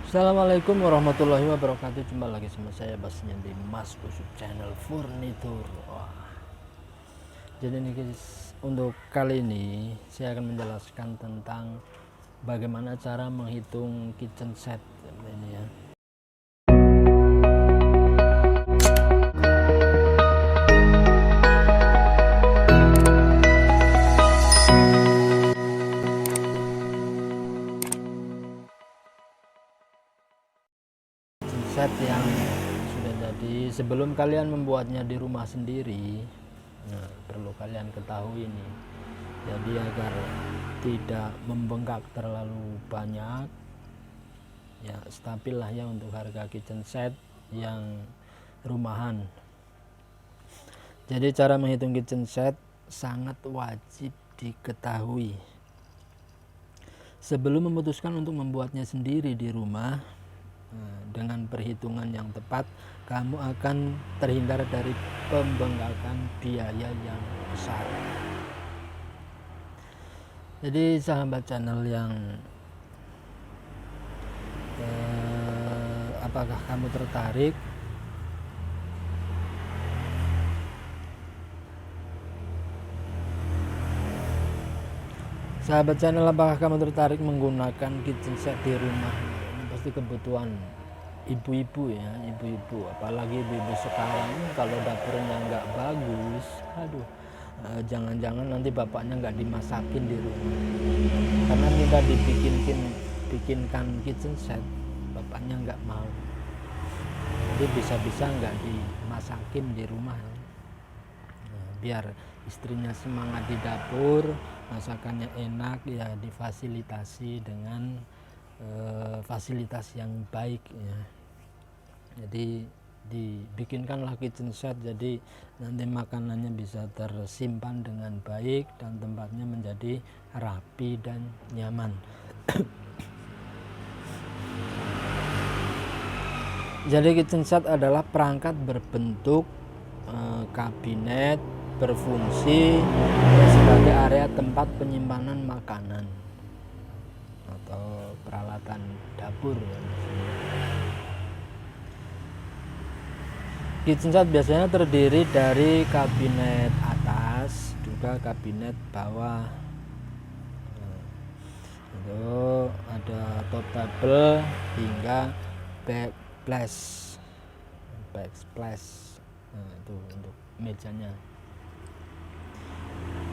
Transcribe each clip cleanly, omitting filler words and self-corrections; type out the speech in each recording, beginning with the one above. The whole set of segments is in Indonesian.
Assalamualaikum warahmatullahi wabarakatuh. Jumpa lagi sama saya pastinya di Mas Kusuk Channel Furnitur. Wah. Jadi ini guys, untuk kali ini saya akan menjelaskan tentang bagaimana cara menghitung kitchen set ini ya. Set yang sudah jadi, sebelum kalian membuatnya di rumah sendiri, perlu kalian ketahui ini. Jadi agar tidak membengkak terlalu banyak, ya stabil lah ya untuk harga kitchen set yang rumahan. Jadi cara menghitung kitchen set sangat wajib diketahui. Sebelum memutuskan untuk membuatnya sendiri di rumah, dengan perhitungan yang tepat, kamu akan terhindar dari pembengkakan biaya yang besar. Jadi sahabat channel yang apakah kamu tertarik menggunakan kitchen set di rumah? Ini pasti kebutuhan ibu-ibu ya, ibu-ibu, apalagi ibu-ibu sekarang kalau dapurnya nggak bagus, aduh, jangan-jangan nanti bapaknya nggak dimasakin di rumah karena minta bikinkan kitchen set, bapaknya nggak mau, jadi bisa-bisa nggak dimasakin di rumah. Biar istrinya semangat di dapur, masakannya enak, ya difasilitasi dengan fasilitas yang baik ya. Jadi dibikinkanlah kitchen set, jadi nanti makanannya bisa tersimpan dengan baik dan tempatnya menjadi rapi dan nyaman. Jadi kitchen set adalah perangkat berbentuk kabinet berfungsi sebagai area tempat penyimpanan makanan atau peralatan dapur ya. Kitchen set biasanya terdiri dari kabinet atas, juga kabinet bawah. Itu ada top table hingga backsplash. Itu untuk mejanya.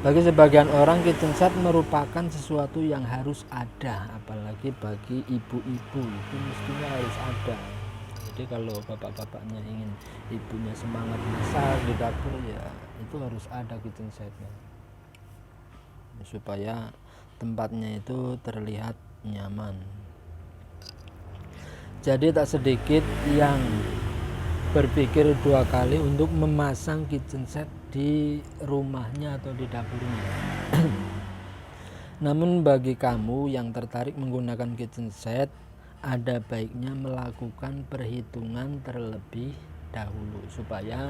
Bagi sebagian orang kitchen set merupakan sesuatu yang harus ada, apalagi bagi ibu-ibu itu mestinya harus ada. Jadi kalau bapak-bapaknya ingin ibunya semangat masak di dapur, ya itu harus ada kitchen setnya supaya tempatnya itu terlihat nyaman. Jadi tak sedikit yang berpikir dua kali untuk memasang kitchen set di rumahnya atau di dapurnya. Namun bagi kamu yang tertarik menggunakan kitchen set, ada baiknya melakukan perhitungan terlebih dahulu supaya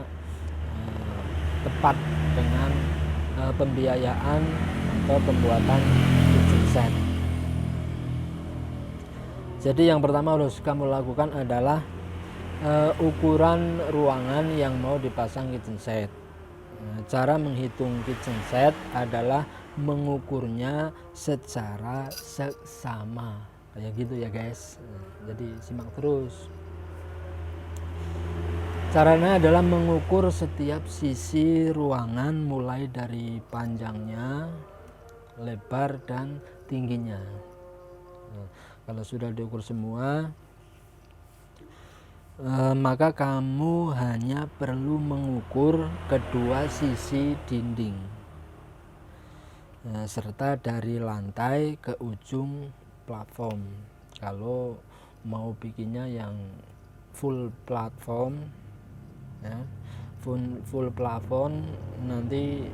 tepat dengan pembiayaan atau pembuatan kitchen set. Jadi yang pertama harus kamu lakukan adalah ukuran ruangan yang mau dipasang kitchen set. Cara menghitung kitchen set adalah mengukurnya secara seksama, kayak gitu ya guys. Jadi simak terus. Caranya adalah mengukur setiap sisi ruangan mulai dari panjangnya, lebar dan tingginya. Kalau sudah diukur semua, maka kamu hanya perlu mengukur kedua sisi dinding serta dari lantai ke ujung platform. Kalau mau bikinnya yang full platform ya, full plafon nanti,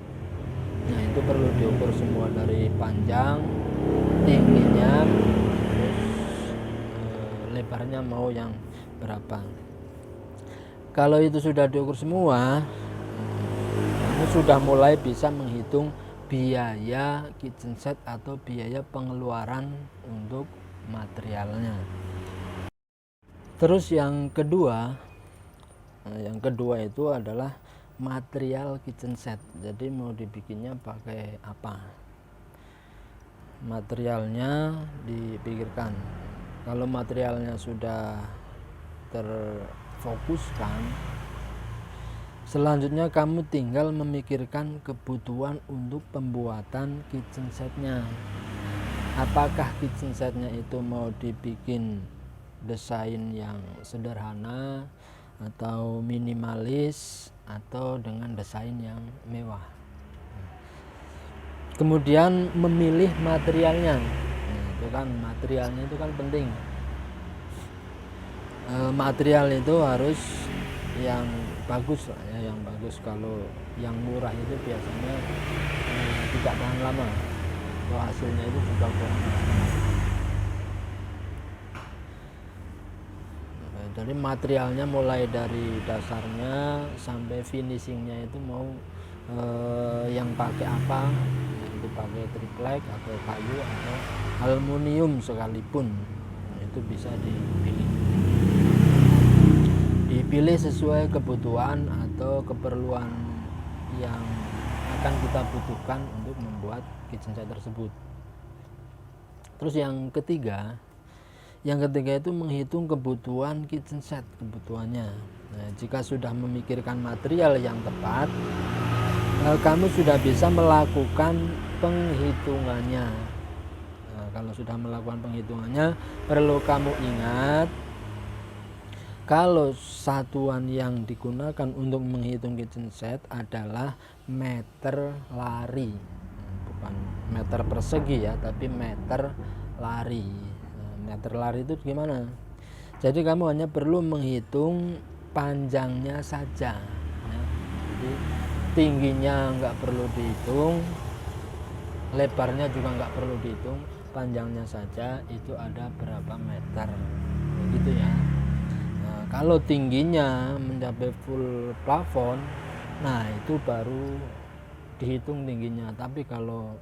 nah itu perlu diukur semua dari panjang, tingginya, terus lebarnya mau yang berapa. Kalau itu sudah diukur semua, kamu sudah mulai bisa menghitung biaya kitchen set atau biaya pengeluaran untuk materialnya. Terus yang kedua itu adalah material kitchen set. Jadi mau dibikinnya pakai apa? Materialnya dipikirkan. Kalau materialnya sudah terfokuskan, selanjutnya kamu tinggal memikirkan kebutuhan untuk pembuatan kitchen setnya. Apakah kitchen setnya itu mau dibikin desain yang sederhana atau minimalis atau dengan desain yang mewah. Kemudian memilih materialnya. Itu kan materialnya itu kan penting. Material itu harus yang bagus lah ya, yang bagus. Kalau yang murah itu biasanya tidak tahan lama. Kalau hasilnya itu juga kurang. Jadi materialnya mulai dari dasarnya sampai finishingnya itu mau yang pakai apa, itu pakai triplek atau kayu atau aluminium sekalipun, itu bisa dipilih sesuai kebutuhan atau keperluan yang akan kita butuhkan untuk membuat kitchen set tersebut. Terus yang ketiga itu menghitung kebutuhan kitchen set, kebutuhannya. Nah, jika sudah memikirkan material yang tepat, kamu sudah bisa melakukan penghitungannya. Nah, kalau sudah melakukan penghitungannya, perlu kamu ingat kalau satuan yang digunakan untuk menghitung kitchen set adalah meter lari, bukan meter persegi ya, tapi meter lari. Nah, meter lari itu gimana? Jadi kamu hanya perlu menghitung panjangnya saja ya. Jadi tingginya nggak perlu dihitung, lebarnya juga nggak perlu dihitung, panjangnya saja itu ada berapa meter gitu ya. Nah, kalau tingginya mencapai full plafon, nah itu baru dihitung tingginya. Tapi kalau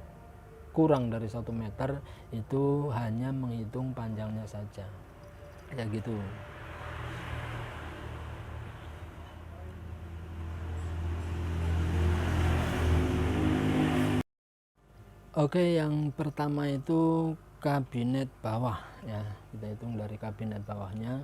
kurang dari 1 meter itu hanya menghitung panjangnya saja ya gitu. Oke, yang pertama itu kabinet bawah ya, kita hitung dari kabinet bawahnya.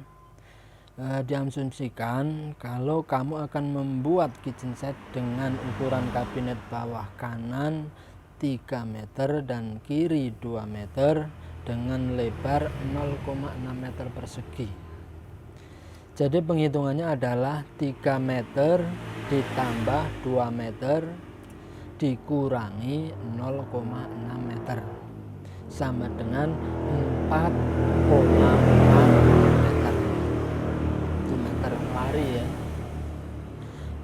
Diasumsikan kalau kamu akan membuat kitchen set dengan ukuran kabinet bawah kanan 3 meter dan kiri 2 meter dengan lebar 0,6 meter persegi. Jadi penghitungannya adalah 3 meter ditambah 2 meter dikurangi 0,6 meter sama dengan 4,4 meter. Itu meter lari ya.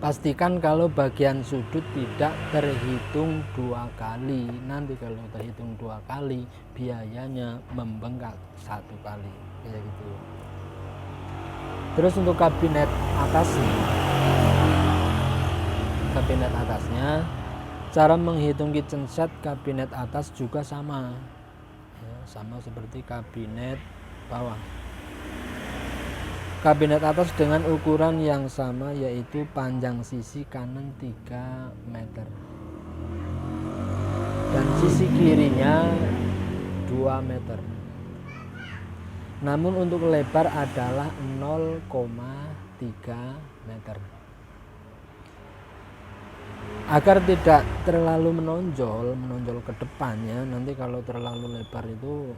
Pastikan kalau bagian sudut tidak terhitung 2 kali. Nanti kalau terhitung 2 kali biayanya membengkak 1 kali kayak gitu. Terus untuk kabinet atasnya, cara menghitung kitchen set kabinet atas juga sama ya, sama seperti kabinet bawah. Kabinet atas dengan ukuran yang sama, yaitu panjang sisi kanan 3 meter dan sisi kirinya 2 meter. Namun untuk lebar adalah 0,3 meter. Agar tidak terlalu menonjol ke depannya, nanti kalau terlalu lebar itu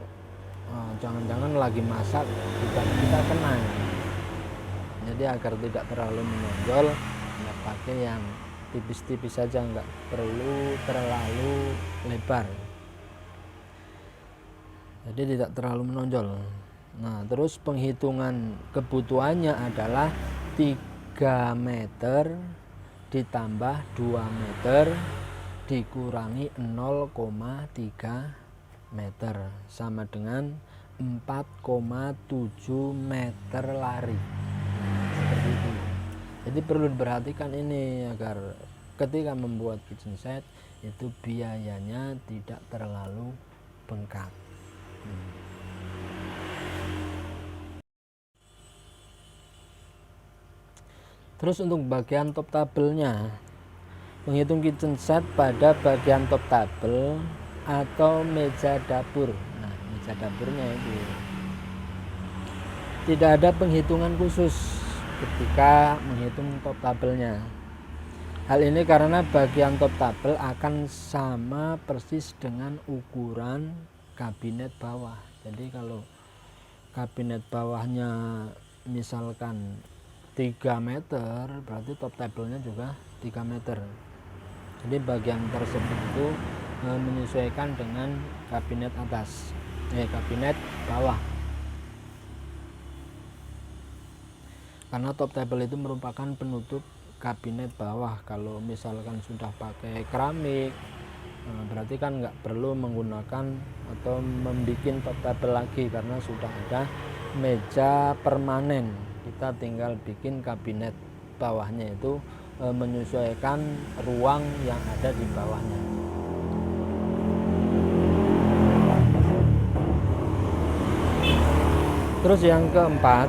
jangan-jangan lagi masak kita kena. Jadi agar tidak terlalu menonjol, ya pakai yang tipis-tipis saja, nggak perlu terlalu lebar. Jadi tidak terlalu menonjol. Nah, terus penghitungan kebutuhannya adalah 3 meter ditambah 2 meter dikurangi 0,3 meter sama dengan 4,7 meter lari. Seperti itu. Jadi perlu diperhatikan ini agar ketika membuat kitchen set itu biayanya tidak terlalu bengkak. Terus untuk bagian top tabelnya, menghitung kitchen set pada bagian top tabel atau meja dapur. Nah, meja dapurnya itu tidak ada penghitungan khusus ketika menghitung top tabelnya. Hal ini karena bagian top tabel akan sama persis dengan ukuran kabinet bawah. Jadi kalau kabinet bawahnya misalkan 3 meter, berarti top tabelnya juga 3 meter. Jadi bagian tersebut itu menyesuaikan dengan kabinet atas, kabinet bawah. Karena top table itu merupakan penutup kabinet bawah. Kalau misalkan sudah pakai keramik, berarti kan nggak perlu menggunakan atau membuat top table lagi karena sudah ada meja permanen. Kita tinggal bikin kabinet bawahnya itu menyesuaikan ruang yang ada di bawahnya. Terus yang keempat,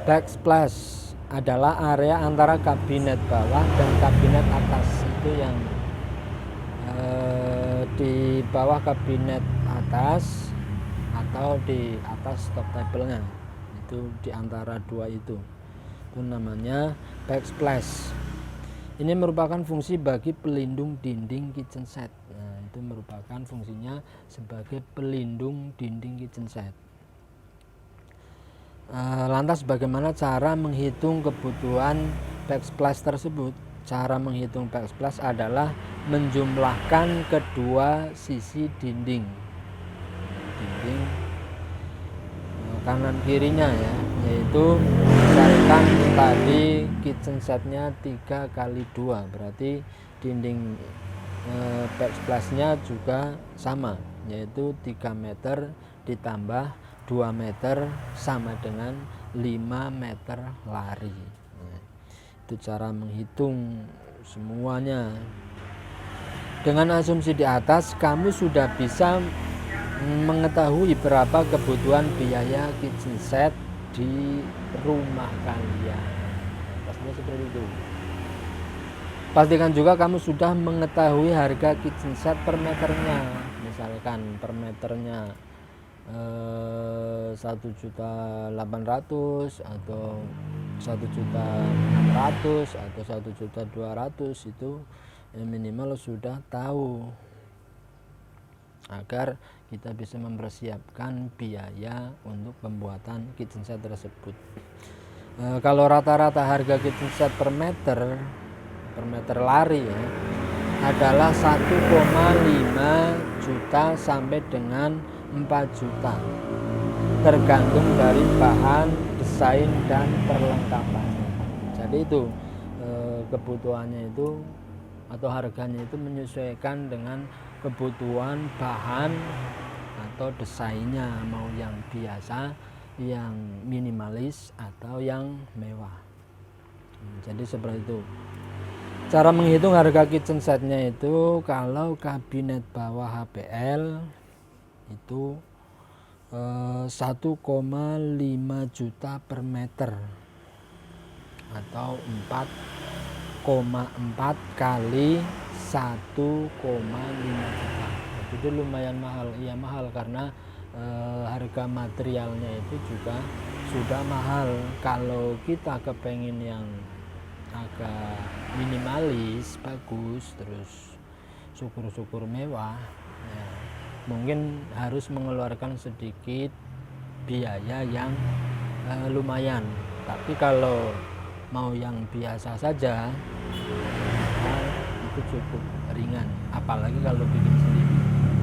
backsplash adalah area antara kabinet bawah dan kabinet atas. Itu yang di bawah kabinet atas atau di atas top table-nya, itu di antara dua itu namanya backsplash. Ini merupakan fungsi bagi pelindung dinding kitchen set. Nah, itu merupakan fungsinya sebagai pelindung dinding kitchen set. Lantas bagaimana cara menghitung kebutuhan backsplash tersebut? Cara menghitung backsplash adalah menjumlahkan kedua sisi dinding kanan kirinya ya, yaitu misalkan tadi kitchen setnya 3x2, berarti dinding backsplashnya juga sama, yaitu 3 meter ditambah 2 meter sama dengan 5 meter lari. Nah, itu cara menghitung semuanya. Dengan asumsi di atas, kamu sudah bisa mengetahui berapa kebutuhan biaya kitchen set di rumah kalian. Pastinya seperti itu. Pastikan juga kamu sudah mengetahui harga kitchen set per meternya. Misalkan per meternya 1.800.000 atau 1.600.000 atau 1.200.000, itu minimal sudah tahu, agar kita bisa mempersiapkan biaya untuk pembuatan kitchen set tersebut. Kalau rata-rata harga kitchen set per meter lari ya, adalah 1,5 juta sampai dengan 4 juta, tergantung dari bahan, desain, dan perlengkapannya. Jadi itu kebutuhannya itu atau harganya itu menyesuaikan dengan kebutuhan bahan atau desainnya, mau yang biasa, yang minimalis, atau yang mewah. Jadi seperti itu cara menghitung harga kitchen setnya. Itu kalau kabinet bawah HPL itu 1,5 juta per meter atau 4,4 kali 1,5 juta. Itu lumayan mahal. Iya mahal karena harga materialnya itu juga sudah mahal. Kalau kita kepengen yang agak minimalis, bagus, terus syukur-syukur mewah ya, mungkin harus mengeluarkan sedikit biaya yang lumayan. Tapi kalau mau yang biasa saja, itu cukup ringan. Apalagi kalau bikin sendiri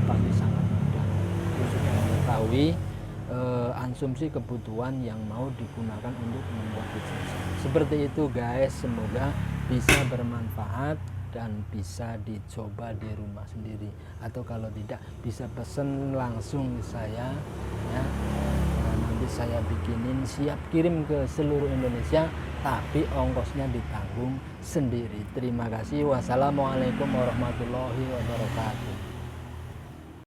pasti sangat mudah. Itu sudah mengetahui asumsi kebutuhan yang mau digunakan untuk membuat kitchen set. Seperti itu guys, semoga bisa bermanfaat dan bisa dicoba di rumah sendiri, atau kalau tidak bisa pesen langsung ke saya ya. Nanti saya bikinin, siap kirim ke seluruh Indonesia, tapi ongkosnya ditanggung sendiri. Terima kasih. Wassalamualaikum warahmatullahi wabarakatuh.